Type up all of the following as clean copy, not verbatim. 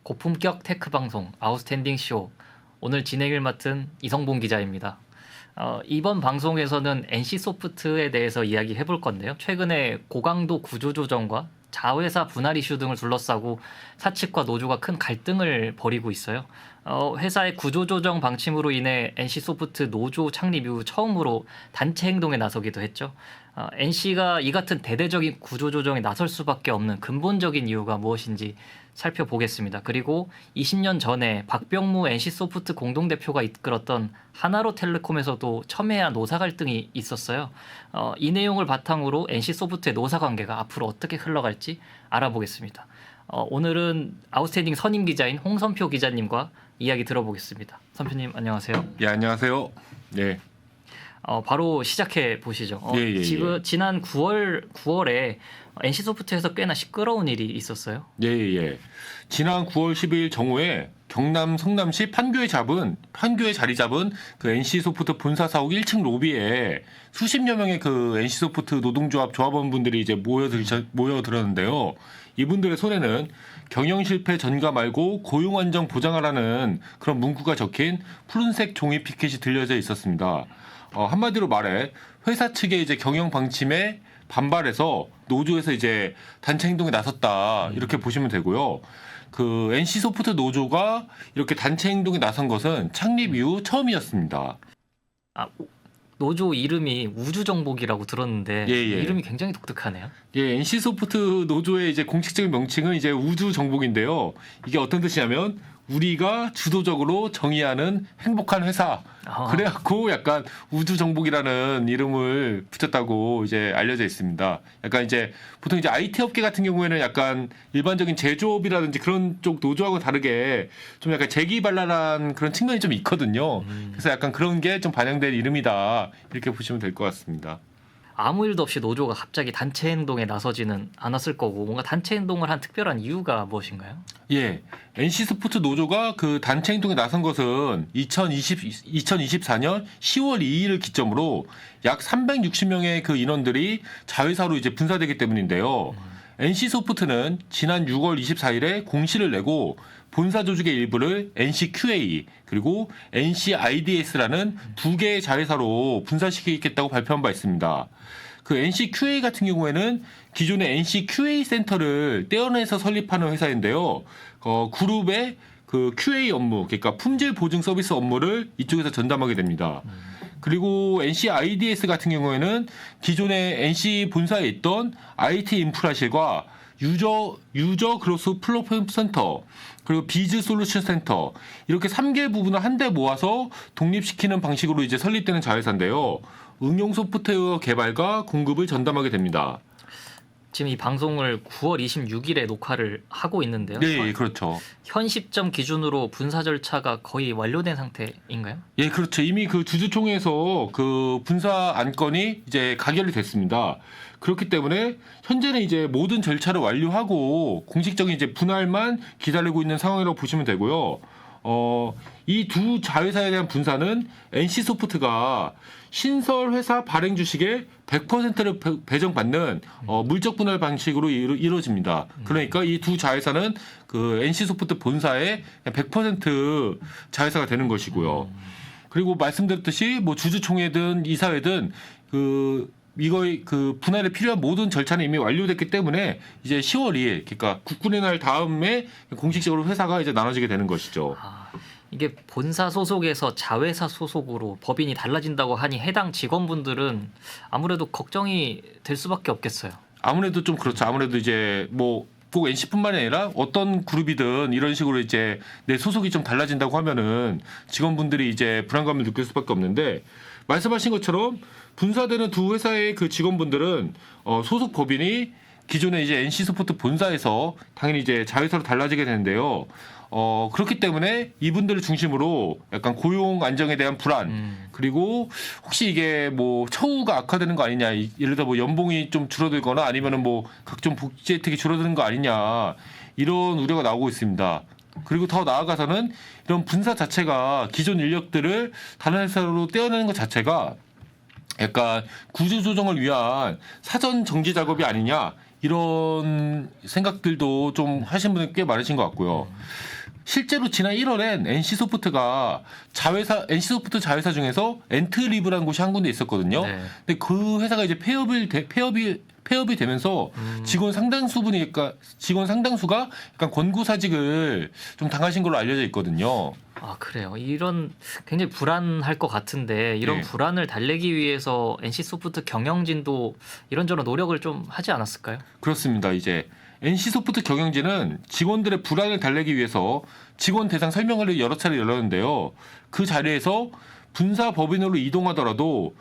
고품격 테크 방송 아웃스탠딩 쇼 오늘 진행을 맡은 이성봉 기자입니다. 이번 방송에서는 NC소프트에 대해서 이야기해 볼 건데요. 최근에 고강도 구조조정과 자회사 분할 이슈 등을 둘러싸고 사측과 노조가 큰 갈등을 벌이고 있어요. 회사의 구조조정 방침으로 인해 NC소프트 노조 창립 이후 처음으로 단체 행동에 나서기도 했죠. NC가 이 같은 대대적인 구조조정에 나설 수밖에 없는 근본적인 이유가 무엇인지 살펴보겠습니다. 그리고 20년 전에 박병무 NC소프트 공동대표가 이끌었던 하나로텔레콤에서도 첨예한 노사 갈등이 있었어요. 이 내용을 바탕으로 NC소프트의 노사 관계가 앞으로 어떻게 흘러갈지 알아보겠습니다. 오늘은 아웃스탠딩 선임 기자인 홍선표 기자님과 이야기 들어보겠습니다. 선표님 안녕하세요. 예, 안녕하세요. 네. 바로 시작해 보시죠. 지난 9월에 NC소프트에서 꽤나 시끄러운 일이 있었어요. 예. 지난 9월 10일 정오에 경남 성남시 판교에 자리 잡은 그 NC소프트 본사 사옥 1층 로비에 수십여 명의 그 NC소프트 노동조합 조합원분들이 이제 모여들었는데요. 이분들의 손에는 경영 실패 전가 말고 고용 안정 보장하라는 그런 문구가 적힌 푸른색 종이 피켓이 들려져 있었습니다. 한마디로 말해 회사 측의 이제 경영 방침에 반발해서 노조에서 이제 단체 행동에 나섰다 이렇게 보시면 되고요. 그 NC소프트 노조가 이렇게 단체 행동에 나선 것은 창립 이후 처음이었습니다. 노조 이름이 우주정복이라고 들었는데 이름이 굉장히 독특하네요. 예, NC소프트 노조의 이제 공식적인 명칭은 이제 우주정복인데요. 이게 어떤 뜻이냐면 우리가 주도적으로 정의하는 행복한 회사. 그래갖고 약간 우주정복이라는 이름을 붙였다고 이제 알려져 있습니다. 약간 이제 보통 이제 IT 업계 같은 경우에는 약간 일반적인 제조업이라든지 그런 쪽 노조하고 다르게 좀 약간 재기발랄한 그런 측면이 좀 있거든요. 그래서 약간 그런 게 좀 반영된 이름이다. 이렇게 보시면 될 것 같습니다. 아무 일도 없이 노조가 갑자기 단체 행동에 나서지는 않았을 거고 뭔가 단체 행동을 한 특별한 이유가 무엇인가요? 예, NC스포츠 노조가 그 단체 행동에 나선 것은 2024년 10월 2일을 기점으로 약 360명의 그 인원들이 자회사로 이제 분사되기 때문인데요. NC소프트는 지난 6월 24일에 공시를 내고 본사 조직의 일부를 NCQA 그리고 NCIDS라는 두 개의 자회사로 분사시키겠다고 발표한 바 있습니다. 그 NCQA 같은 경우에는 기존의 NCQA 센터를 떼어내서 설립하는 회사인데요. 그룹의 그 QA 업무, 그러니까 품질 보증 서비스 업무를 이쪽에서 전담하게 됩니다. 그리고 NCIDS 같은 경우에는 기존의 NC 본사에 있던 IT 인프라실과 유저 그로스 플랫폼 센터 그리고 비즈 솔루션 센터 이렇게 3개 부분을 한데 모아서 독립시키는 방식으로 이제 설립되는 자회사인데요. 응용 소프트웨어 개발과 공급을 전담하게 됩니다. 지금 이 방송을 9월 26일에 녹화를 하고 있는데요. 네, 그렇죠. 현 시점 기준으로 분사 절차가 거의 완료된 상태인가요? 예, 그렇죠. 이미 그 주주총회에서 그 분사 안건이 이제 가결이 됐습니다. 그렇기 때문에 현재는 이제 모든 절차를 완료하고 공식적인 이제 분할만 기다리고 있는 상황이라고 보시면 되고요. 이 두 자회사에 대한 분사는 NC소프트가 신설 회사 발행 주식의 100%를 배정받는 물적 분할 방식으로 이루어집니다. 그러니까 이 두 자회사는 그 NC소프트 본사의 100% 자회사가 되는 것이고요. 그리고 말씀드렸듯이 뭐 주주총회든 이사회든 이거의 그 분할에 필요한 모든 절차는 이미 완료됐기 때문에 이제 10월 2일 그러니까 국군의 날 다음에 공식적으로 회사가 이제 나눠지게 되는 것이죠. 이게 본사 소속에서 자회사 소속으로 법인이 달라진다고 하니 해당 직원분들은 아무래도 걱정이 될 수밖에 없겠어요. 아무래도 좀 그렇죠. 아무래도 이제 뭐 꼭 NC뿐만이 아니라 어떤 그룹이든 이런 식으로 이제 내 소속이 좀 달라진다고 하면은 직원분들이 이제 불안감을 느낄 수밖에 없는데 말씀하신 것처럼 분사되는 두 회사의 그 직원분들은 소속 법인이 기존에 이제 NC소프트 본사에서 당연히 이제 자회사로 달라지게 되는데요. 그렇기 때문에 이분들을 중심으로 약간 고용 안정에 대한 불안 그리고 혹시 이게 뭐 처우가 악화되는 거 아니냐 예를 들어 뭐 연봉이 좀 줄어들거나 아니면은 뭐 각종 복지 혜택이 줄어드는 거 아니냐 이런 우려가 나오고 있습니다. 그리고 더 나아가서는 이런 분사 자체가 기존 인력들을 다른 회사로 떼어내는 것 자체가 약간 구조조정을 위한 사전 정지 작업이 아니냐 이런 생각들도 좀 하신 분이 꽤 많으신 것 같고요. 실제로 지난 1월엔 NC소프트가 NC소프트 자회사 중에서 엔트리브라는 곳이 한 군데 있었거든요. 네. 근데 그 회사가 이제 폐업이 되면서 직원 상당수가 약간 권고사직을 좀 당하신 걸로 알려져 있거든요. 아, 그래요. 이런 굉장히 불안할 것 같은데 이런 네. 불안을 달래기 위해서 NC소프트 경영진도 이런저런 노력을 좀 하지 않았을까요? 그렇습니다. 이제 NC소프트 경영진은 직원들의 불안을 달래기 위해서 직원 대상 설명회를 여러 차례 열었는데요. 그 자리에서 분사 법인으로 이동하더라도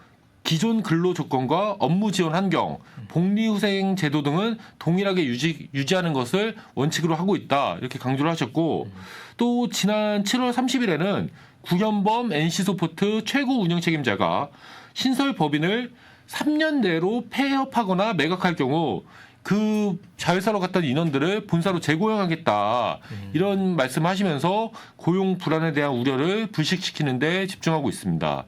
기존 근로 조건과 업무 지원 환경, 복리후생 제도 등은 동일하게 유지하는 것을 원칙으로 하고 있다. 이렇게 강조를 하셨고 또 지난 7월 30일에는 구현범 NC소프트 최고 운영 책임자가 신설 법인을 3년 내로 폐업하거나 매각할 경우 그 자회사로 갔던 인원들을 본사로 재고용하겠다 이런 말씀하시면서 고용 불안에 대한 우려를 불식시키는 데 집중하고 있습니다.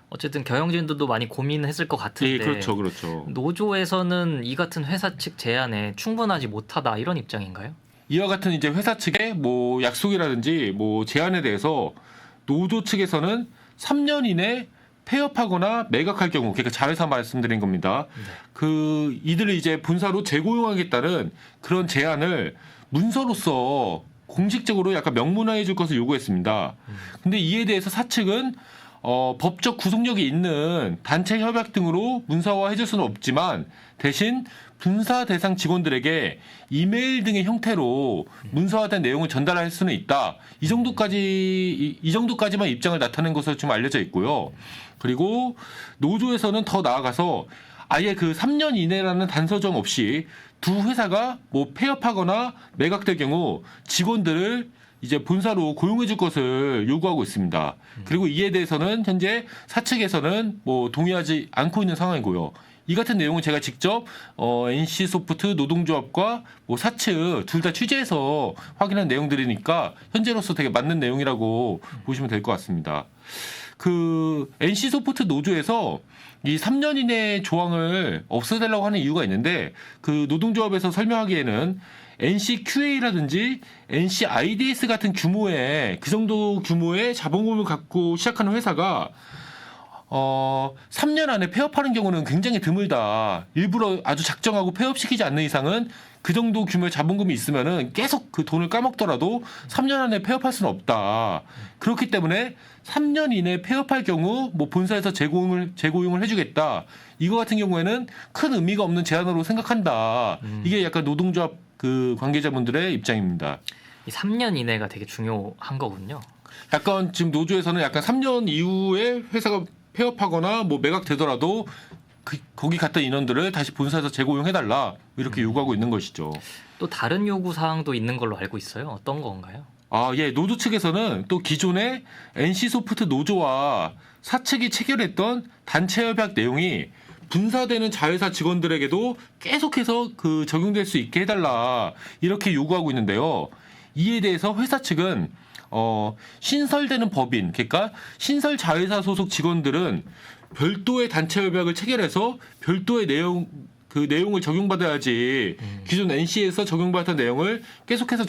어쨌든 경영진들도 많이 고민했을 것 같은데 예, 그렇죠. 노조에서는 이 같은 회사 측 제안에 충분하지 못하다 이런 입장인가요? 이와 같은 이제 회사 측의 뭐 약속이라든지 뭐 제안에 대해서 노조 측에서는 3년 이내 폐업하거나 매각할 경우, 그러니까 자회사 말씀드린 겁니다. 그 이들을 이제 본사로 재고용하겠다는 그런 제안을 문서로서 공식적으로 약간 명문화해 줄 것을 요구했습니다. 근데 이에 대해서 사측은 법적 구속력이 있는 단체 협약 등으로 문서화해 줄 수는 없지만 대신 분사 대상 직원들에게 이메일 등의 형태로 문서화된 내용을 전달할 수는 있다. 이 정도까지만 입장을 나타낸 것으로 좀 알려져 있고요. 그리고 노조에서는 더 나아가서 아예 그 3년 이내라는 단서정 없이 두 회사가 뭐 폐업하거나 매각될 경우 직원들을 이제 본사로 고용해 줄 것을 요구하고 있습니다. 그리고 이에 대해서는 현재 사측에서는 뭐 동의하지 않고 있는 상황이고요. 이 같은 내용은 제가 직접 NC소프트 노동조합과 뭐 사측 둘 다 취재해서 확인한 내용들이니까 현재로서 되게 맞는 내용이라고 보시면 될 것 같습니다. 그 NC소프트 노조에서 이 3년 이내 조항을 없애달라고 하는 이유가 있는데 그 노동조합에서 설명하기에는 NCQA라든지 NCIDS 같은 규모의 그 정도 규모의 자본금을 갖고 시작하는 회사가 3년 안에 폐업하는 경우는 굉장히 드물다. 일부러 아주 작정하고 폐업시키지 않는 이상은 그 정도 규모의 자본금이 있으면은 계속 그 돈을 까먹더라도 3년 안에 폐업할 수는 없다. 그렇기 때문에 3년 이내 폐업할 경우 뭐 본사에서 재고용을 해주겠다. 이거 같은 경우에는 큰 의미가 없는 제안으로 생각한다. 이게 약간 노동조합 그 관계자분들의 입장입니다. 이 3년 이내가 되게 중요한 거군요. 약간 지금 노조에서는 약간 3년 이후에 회사가 폐업하거나 뭐 매각되더라도 거기 갔던 인원들을 다시 본사에서 재고용해달라 이렇게 요구하고 있는 것이죠. 또 다른 요구 사항도 있는 걸로 알고 있어요. 어떤 건가요? 아, 예, 노조 측에서는 또 기존의 NC소프트 노조와 사측이 체결했던 단체 협약 내용이 분사되는 자회사 직원들에게도 계속해서 그 적용될 수 있게 해달라 이렇게 요구하고 있는데요. 이에 대해서 회사 측은 신설되는 법인, 그러니까 신설 자회사 소속 직원들은 별도의 단체 협약을 체결해서 별도의 내용을 적용받아야지 기존 NC에서 적용받았던 내용을 계속해서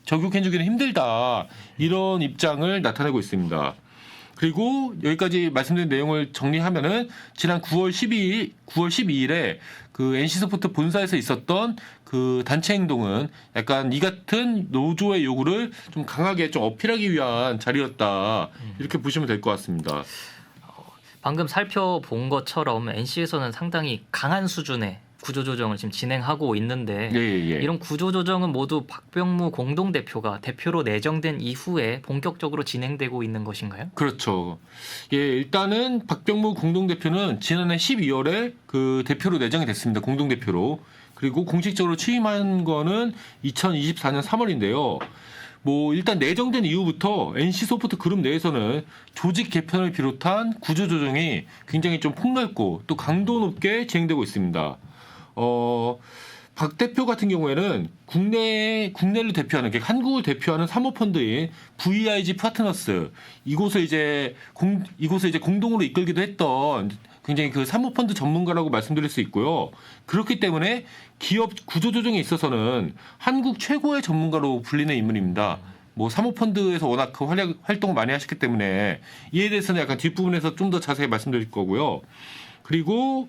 적용해주기는 힘들다. 이런 입장을 나타내고 있습니다. 그리고 여기까지 말씀드린 내용을 정리하면은 지난 9월 12일에 그 NC소프트 본사에서 있었던 그 단체 행동은 약간 이 같은 노조의 요구를 좀 강하게 좀 어필하기 위한 자리였다. 이렇게 보시면 될 것 같습니다. 방금 살펴본 것처럼 NC에서는 상당히 강한 수준의 구조조정을 지금 진행하고 있는데 예. 이런 구조조정은 모두 박병무 공동대표가 대표로 내정된 이후에 본격적으로 진행되고 있는 것인가요? 그렇죠. 예, 일단은 박병무 공동대표는 지난해 12월에 그 대표로 내정이 됐습니다. 공동대표로. 그리고 공식적으로 취임한 거는 2024년 3월인데요. 뭐 일단 내정된 이후부터 NC소프트 그룹 내에서는 조직 개편을 비롯한 구조조정이 굉장히 좀 폭넓고 또 강도 높게 진행되고 있습니다. 박 대표 같은 경우에는 국내를 대표하는, 한국을 대표하는 사모펀드인 VIG 파트너스 이곳을 이제 공동으로 이끌기도 했던 굉장히 그 사모펀드 전문가라고 말씀드릴 수 있고요. 그렇기 때문에 기업 구조조정에 있어서는 한국 최고의 전문가로 불리는 인물입니다. 뭐 사모펀드에서 워낙 그 활동을 많이 하셨기 때문에 이에 대해서는 약간 뒷부분에서 좀 더 자세히 말씀드릴 거고요. 그리고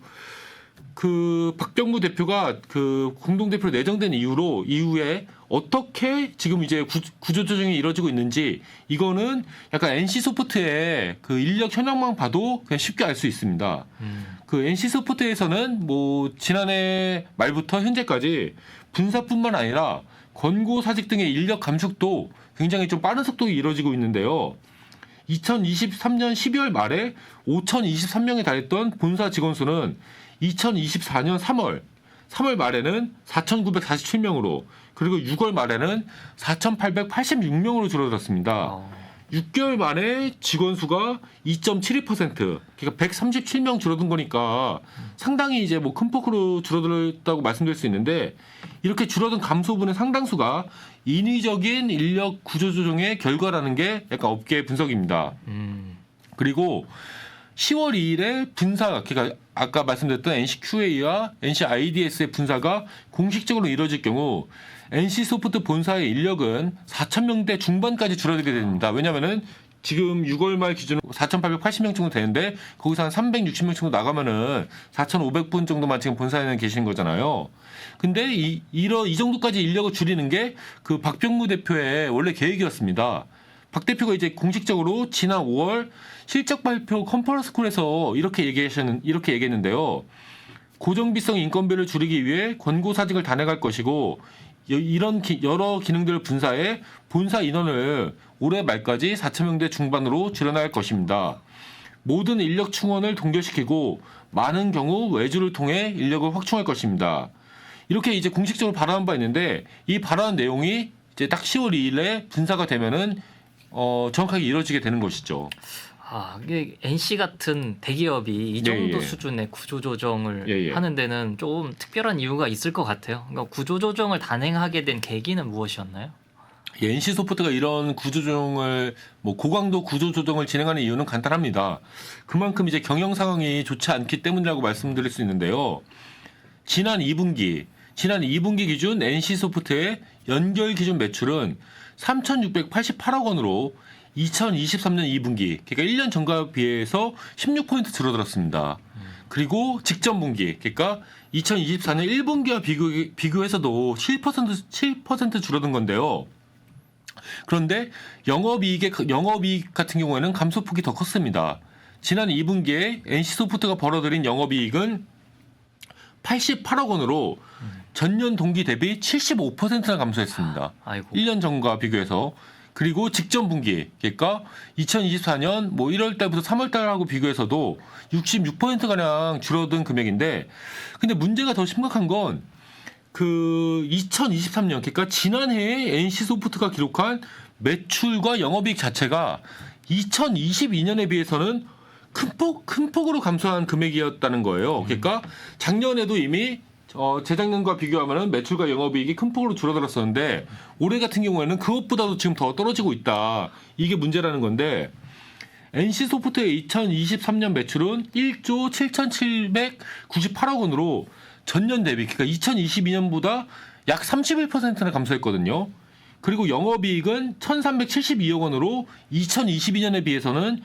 그 박병무 대표가 그 공동대표로 내정된 이후에 어떻게 지금 이제 구조조정이 이루어지고 있는지 이거는 약간 NC소프트의 그 인력 현황만 봐도 그냥 쉽게 알 수 있습니다. 그 NC소프트에서는 뭐 지난해 말부터 현재까지 분사뿐만 아니라 권고사직 등의 인력 감축도 굉장히 좀 빠른 속도로 이루어지고 있는데요. 2023년 12월 말에 5,023명에 달했던 본사 직원 수는 2024년 3월 말에는 4,947명으로 그리고 6월 말에는 4,886명으로 줄어들었습니다. 6개월 만에 직원 수가 2.72%, 그러니까 137명 줄어든 거니까 상당히 이제 뭐 큰 폭으로 줄어들었다고 말씀드릴 수 있는데 이렇게 줄어든 감소분의 상당수가 인위적인 인력 구조조정의 결과라는 게 약간 업계 분석입니다. 그리고 10월 2일에 분사, 그러니까 아까 말씀드렸던 NCQA와 NCIDS의 분사가 공식적으로 이루어질 경우 NC소프트 본사의 인력은 4,000명대 중반까지 줄어들게 됩니다. 왜냐하면은 지금 6월 말 기준으로 4,880명 정도 되는데 거기서 한 360명 정도 나가면은 4,500분 정도만 지금 본사에는 계신 거잖아요. 근데 이 정도까지 인력을 줄이는 게 그 박병무 대표의 원래 계획이었습니다. 박 대표가 이제 공식적으로 지난 5월 실적 발표 컨퍼런스 콜에서 이렇게 얘기했는데요. 고정비성 인건비를 줄이기 위해 권고사직을 단행할 것이고 이런 여러 기능들을 분사해 본사 인원을 올해 말까지 4,000명대 중반으로 줄여나갈 것입니다. 모든 인력 충원을 동결시키고 많은 경우 외주를 통해 인력을 확충할 것입니다. 이렇게 이제 공식적으로 발언한 바 있는데 이 발언 내용이 이제 딱 10월 2일에 분사가 되면은 정확하게 이루어지게 되는 것이죠. 이게 NC 같은 대기업이 이 정도 예. 수준의 구조조정을 예. 하는 데는 좀 특별한 이유가 있을 것 같아요. 그러니까 구조조정을 단행하게 된 계기는 무엇이었나요? NC소프트가 이런 구조조정을 고강도 구조조정을 진행하는 이유는 간단합니다. 그만큼 이제 경영 상황이 좋지 않기 때문이라고 말씀드릴 수 있는데요. 지난 2분기 기준 NC소프트의 연결 기준 매출은 3,688억 원으로 2023년 2분기, 그러니까 1년 전과 비해서 16% 줄어들었습니다. 그리고 직전 분기, 그러니까 2024년 1분기와 비교해서도 7% 줄어든 건데요. 그런데 영업이익 같은 경우에는 감소폭이 더 컸습니다. 지난 2분기에 NC소프트가 벌어들인 영업이익은 88억 원으로 전년 동기 대비 75%나 감소했습니다. 아이고. 1년 전과 비교해서. 그리고 직전 분기, 그러니까 2024년 1월 달부터 3월 달하고 비교해서도 66%가량 줄어든 금액인데, 근데 문제가 더 심각한 건 그 2023년, 그러니까 지난해에 NC소프트가 기록한 매출과 영업이익 자체가 2022년에 비해서는 큰 폭으로 감소한 금액이었다는 거예요. 그러니까 작년에도 이미 재작년과 비교하면 매출과 영업이익이 큰 폭으로 줄어들었었는데 올해 같은 경우에는 그것보다도 지금 더 떨어지고 있다. 이게 문제라는 건데 NC소프트의 2023년 매출은 1조 7,798억 원으로 전년 대비, 그러니까 2022년보다 약 31%나 감소했거든요. 그리고 영업이익은 1,372억 원으로 2022년에 비해서는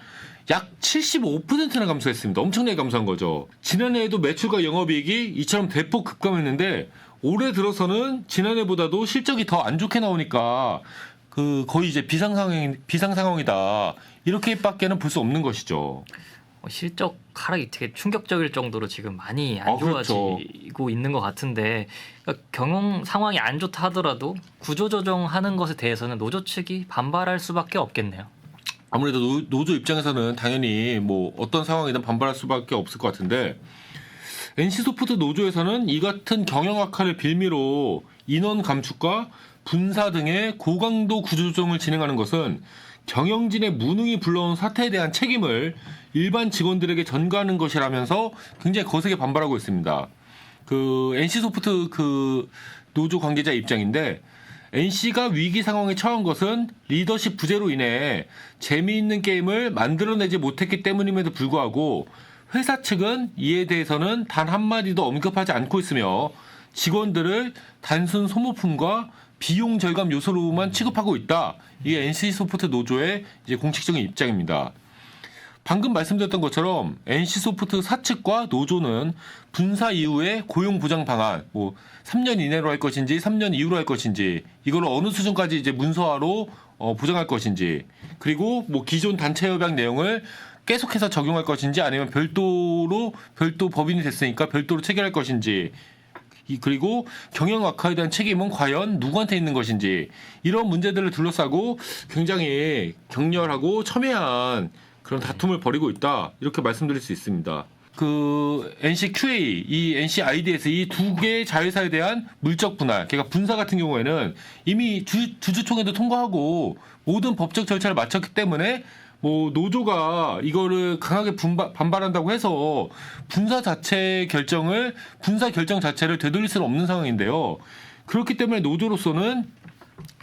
약 75%나 감소했습니다. 엄청나게 감소한 거죠. 지난해에도 매출과 영업이익이 이처럼 대폭 급감했는데 올해 들어서는 지난해보다도 실적이 더 안 좋게 나오니까 거의 이제 비상 상황이다. 이렇게밖에는 볼 수 없는 것이죠. 실적 하락이 되게 충격적일 정도로 지금 많이 안 좋아지고 그렇죠. 있는 것 같은데, 그러니까 경영 상황이 안 좋다 하더라도 구조조정하는 것에 대해서는 노조 측이 반발할 수밖에 없겠네요. 아무래도 노조 입장에서는 당연히 어떤 상황이든 반발할 수밖에 없을 것 같은데 NC소프트 노조에서는 이 같은 경영 악화를 빌미로 인원 감축과 분사 등의 고강도 구조조정을 진행하는 것은 경영진의 무능이 불러온 사태에 대한 책임을 일반 직원들에게 전가하는 것이라면서 굉장히 거세게 반발하고 있습니다. NC소프트 노조 관계자 입장인데 NC가 위기 상황에 처한 것은 리더십 부재로 인해 재미있는 게임을 만들어내지 못했기 때문임에도 불구하고 회사 측은 이에 대해서는 단 한마디도 언급하지 않고 있으며 직원들을 단순 소모품과 비용 절감 요소로만 취급하고 있다. 이게 NC소프트 노조의 이제 공식적인 입장입니다. 방금 말씀드렸던 것처럼 NC소프트 사측과 노조는 분사 이후에 고용 보장 방안, 뭐 3년 이내로 할 것인지 3년 이후로 할 것인지 이걸 어느 수준까지 이제 문서화로 보장할 것인지, 그리고 뭐 기존 단체 협약 내용을 계속해서 적용할 것인지 아니면 별도 법인이 됐으니까 별도로 체결할 것인지, 그리고 경영 악화에 대한 책임은 과연 누구한테 있는 것인지, 이런 문제들을 둘러싸고 굉장히 격렬하고 첨예한 그런 다툼을 벌이고 있다, 이렇게 말씀드릴 수 있습니다. 그 NCQA, 이 NCIDS 이 두 개의 자회사에 대한 물적 분할, 그러니까 분사 같은 경우에는 이미 주주총회도 통과하고 모든 법적 절차를 마쳤기 때문에 뭐 노조가 이거를 강하게 반발한다고 해서 분사 결정 자체를 되돌릴 수는 없는 상황인데요. 그렇기 때문에 노조로서는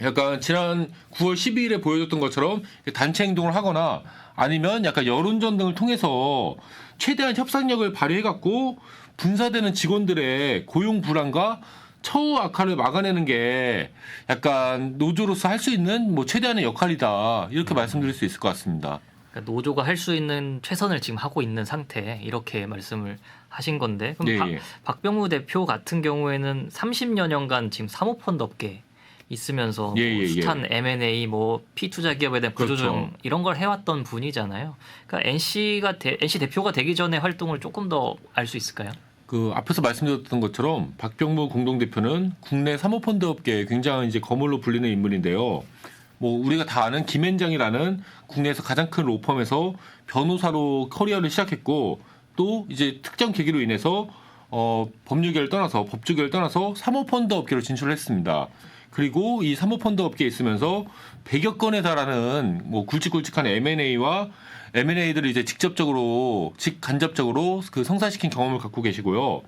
약간 지난 9월 12일에 보여줬던 것처럼 단체 행동을 하거나 아니면 약간 여론전 등을 통해서 최대한 협상력을 발휘해갖고 분사되는 직원들의 고용 불안과 처우 악화를 막아내는 게 약간 노조로서 할 수 있는 뭐 최대한의 역할이다, 이렇게 말씀드릴 수 있을 것 같습니다. 그러니까 노조가 할 수 있는 최선을 지금 하고 있는 상태, 이렇게 말씀을 하신 건데, 그럼 예. 박병무 대표 같은 경우에는 30여 년간 지금 사모펀드 업계 있으면서 뭐 숱한 M&A, 뭐 피투자 기업에 대한 구조조정 그렇죠. 이런 걸 해왔던 분이잖아요. 그러니까 NC 대표가 되기 전에 활동을 조금 더 알 수 있을까요? 그 앞에서 말씀드렸던 것처럼 박병무 공동대표는 국내 사모펀드 업계에 굉장히 이제 거물로 불리는 인물인데요. 뭐 우리가 다 아는 김앤장이라는 국내에서 가장 큰 로펌에서 변호사로 커리어를 시작했고, 또 이제 특정 계기로 인해서 법률계를 떠나서 법조계를 떠나서 사모펀드 업계로 진출을 했습니다. 그리고 이 사모펀드 업계에 있으면서 100여 건에 달하는 뭐 굵직굵직한 M&A들을 이제 간접적으로 그 성사시킨 경험을 갖고 계시고요.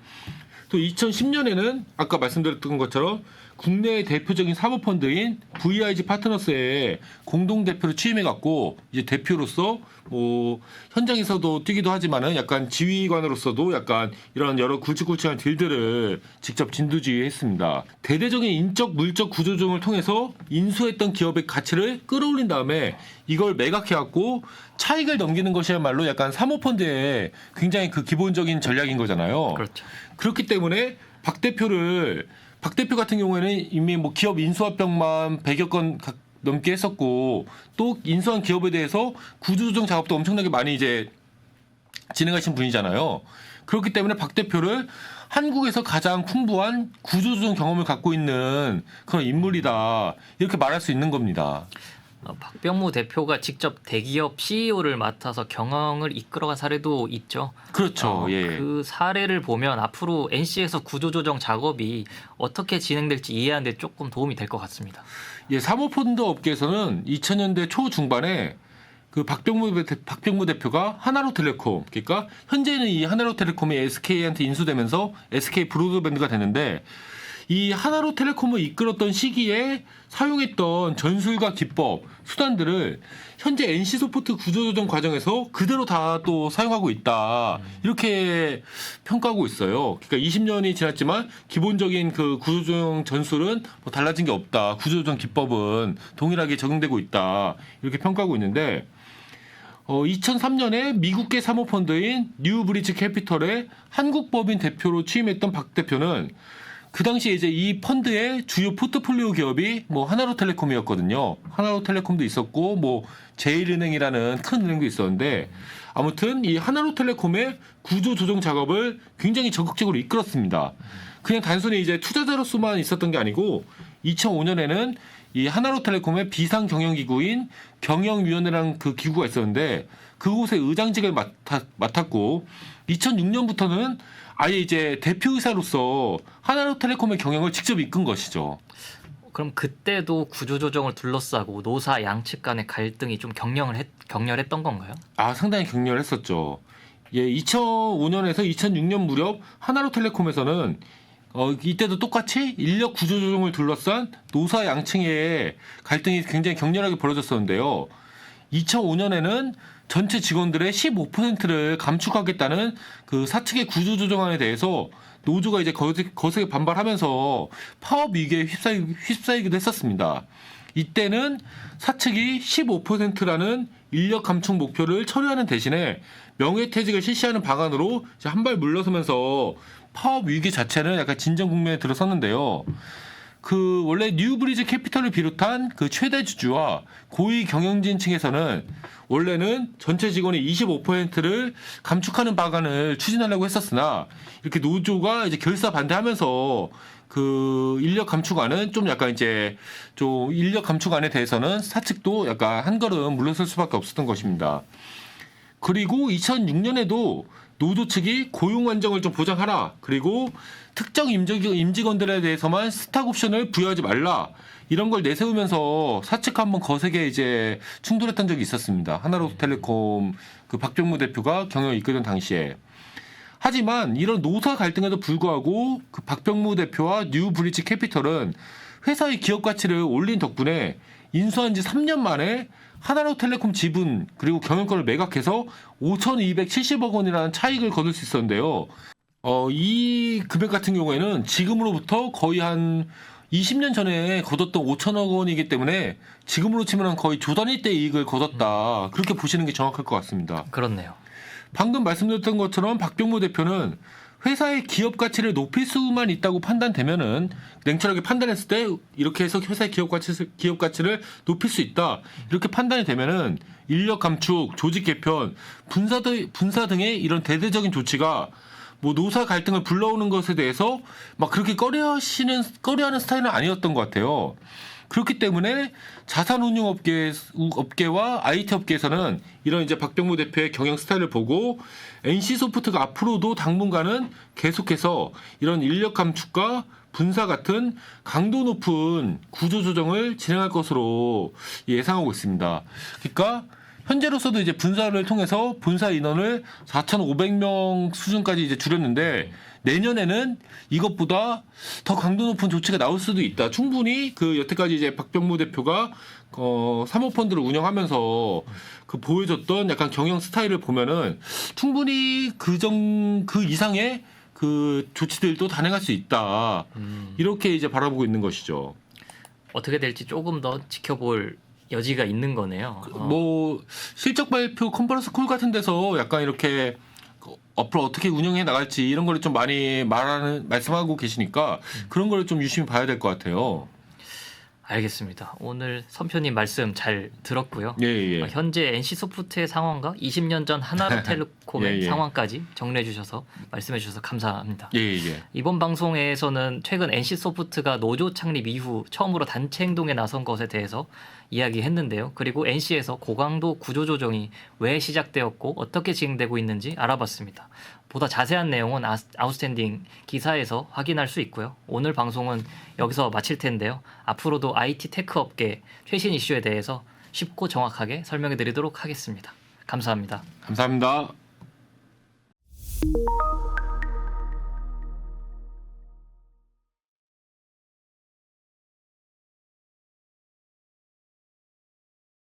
또 2010년에는 아까 말씀드렸던 것처럼 국내의 대표적인 사모펀드인 VIG 파트너스의 공동대표로 취임해갖고 이제 대표로서 뭐 현장에서도 뛰기도 하지만은 약간 지휘관으로서도 약간 이런 여러 굵직굵직한 딜들을 직접 진두지휘했습니다. 대대적인 인적 물적 구조조정을 통해서 인수했던 기업의 가치를 끌어올린 다음에 이걸 매각해갖고 차익을 넘기는 것이야말로 약간 사모펀드의 굉장히 그 기본적인 전략인 거잖아요. 그렇죠. 그렇기 때문에 박 대표 같은 경우에는 이미 뭐 기업 인수합병만 100여 건 넘게 했었고, 또 인수한 기업에 대해서 구조조정 작업도 엄청나게 많이 이제 진행하신 분이잖아요. 그렇기 때문에 박 대표를 한국에서 가장 풍부한 구조조정 경험을 갖고 있는 그런 인물이다, 이렇게 말할 수 있는 겁니다. 박병무 대표가 직접 대기업 CEO를 맡아서 경영을 이끌어간 사례도 있죠. 그렇죠. 예. 그 사례를 보면 앞으로 NC에서 구조조정 작업이 어떻게 진행될지 이해하는 데 조금 도움이 될 것 같습니다. 예, 사모펀드 업계에서는 2000년대 초중반에 그 박병무 대표가 하나로텔레콤, 그러니까 현재는 이 하나로텔레콤이 SK한테 인수되면서 SK 브로드밴드가 되는데, 이 하나로텔레콤을 이끌었던 시기에 사용했던 전술과 기법, 수단들을 현재 NC소프트 구조조정 과정에서 그대로 다 또 사용하고 있다, 이렇게 평가하고 있어요. 그러니까 20년이 지났지만 기본적인 그 구조조정 전술은 뭐 달라진 게 없다, 구조조정 기법은 동일하게 적용되고 있다, 이렇게 평가하고 있는데, 2003년에 미국계 사모펀드인 뉴브리지 캐피털의 한국법인 대표로 취임했던 박 대표는 그 당시에 이제 이 펀드의 주요 포트폴리오 기업이 뭐 하나로텔레콤이었거든요. 하나로텔레콤도 있었고 뭐 제일은행이라는 큰 은행도 있었는데, 아무튼 이 하나로텔레콤의 구조 조정 작업을 굉장히 적극적으로 이끌었습니다. 그냥 단순히 이제 투자자로서만 있었던 게 아니고 2005년에는 이 하나로텔레콤의 비상 경영기구인 경영위원회라는 그 기구가 있었는데 그곳의 의장직을 맡았고, 2006년부터는 아예 이제 대표이사로서 하나로텔레콤의 경영을 직접 이끈 것이죠. 그럼 그때도 구조조정을 둘러싸고 노사 양측 간의 갈등이 좀 격렬했던 건가요? 아, 상당히 격렬했었죠. 예, 2005년에서 2006년 무렵 하나로텔레콤에서는 이때도 똑같이 인력 구조조정을 둘러싼 노사 양층의 갈등이 굉장히 격렬하게 벌어졌었는데요. 2005년에는 전체 직원들의 15%를 감축하겠다는 그 사측의 구조조정안에 대해서 노조가 이제 거세게 반발하면서 파업 위기에 휩싸이기도 했었습니다. 이때는 사측이 15%라는 인력 감축 목표를 처리하는 대신에 명예퇴직을 실시하는 방안으로 한 발 물러서면서 파업 위기 자체는 약간 진정 국면에 들어섰는데요. 그 원래 뉴브리지 캐피털을 비롯한 그 최대 주주와 고위 경영진 층에서는 원래는 전체 직원의 25%를 감축하는 방안을 추진하려고 했었으나 이렇게 노조가 이제 결사 반대하면서 그 인력 감축안은 좀 약간 이제 좀 인력 감축안에 대해서는 사측도 약간 한 걸음 물러설 수밖에 없었던 것입니다. 그리고 2006년에도 노조 측이 고용 안정을 좀 보장하라. 그리고 특정 임직원들에 대해서만 스탁 옵션을 부여하지 말라. 이런 걸 내세우면서 사측 한번 거세게 이제 충돌했던 적이 있었습니다. 하나로텔레콤 그 박병무 대표가 경영을 이끌던 당시에. 하지만 이런 노사 갈등에도 불구하고 그 박병무 대표와 뉴브리지 캐피털은 회사의 기업 가치를 올린 덕분에 인수한 지 3년 만에 하나로텔레콤 지분 그리고 경영권을 매각해서 5,270억 원이라는 차익을 거둘 수 있었는데요. 이 금액 같은 경우에는 지금으로부터 거의 한 20년 전에 거뒀던 5천억 원이기 때문에 지금으로 치면 거의 조단위 때 이익을 거뒀다. 그렇게 보시는 게 정확할 것 같습니다. 그렇네요. 방금 말씀드렸던 것처럼 박병무 대표는 회사의 기업 가치를 높일 수만 있다고 판단되면은 냉철하게 판단했을 때 이렇게 해서 회사의 기업 가치를 높일 수 있다. 이렇게 판단이 되면은 인력 감축, 조직 개편, 분사 등의 이런 대대적인 조치가 뭐 노사 갈등을 불러오는 것에 대해서 막 그렇게 꺼려하는 스타일은 아니었던 것 같아요. 그렇기 때문에 자산운용 업계와 IT 업계에서는 이런 이제 박병무 대표의 경영 스타일을 보고 NC소프트가 앞으로도 당분간은 계속해서 이런 인력 감축과 분사 같은 강도 높은 구조 조정을 진행할 것으로 예상하고 있습니다. 그러니까 현재로서도 이제 분사를 통해서 본사 인원을 4,500명 수준까지 이제 줄였는데 내년에는 이것보다 더 강도 높은 조치가 나올 수도 있다. 충분히 그 여태까지 이제 박병무 대표가 사모펀드를 운영하면서 그 보여줬던 약간 경영 스타일을 보면은 충분히 그 이상의 그 조치들도 단행할 수 있다. 이렇게 이제 바라보고 있는 것이죠. 어떻게 될지 조금 더 지켜볼 여지가 있는 거네요. 뭐 실적 발표 컨퍼런스 콜 같은 데서 약간 이렇게 앞으로 어떻게 운영해 나갈지 이런 거를 좀 많이 말씀하고 계시니까 그런 거를 좀 유심히 봐야 될 것 같아요. 알겠습니다. 오늘 선표님 말씀 잘 들었고요. 예. 현재 NC소프트의 상황과 20년 전 하나로텔레콤의 예. 상황까지 정리해 주셔서 말씀해 주셔서 감사합니다. 예. 이번 방송에서는 최근 NC소프트가 노조 창립 이후 처음으로 단체 행동에 나선 것에 대해서 이야기했는데요. 그리고 NC에서 고강도 구조조정이 왜 시작되었고 어떻게 진행되고 있는지 알아봤습니다. 보다 자세한 내용은 아웃스탠딩 기사에서 확인할 수 있고요. 오늘 방송은 여기서 마칠 텐데요. 앞으로도 IT 테크 업계 최신 이슈에 대해서 쉽고 정확하게 설명해 드리도록 하겠습니다. 감사합니다. 감사합니다.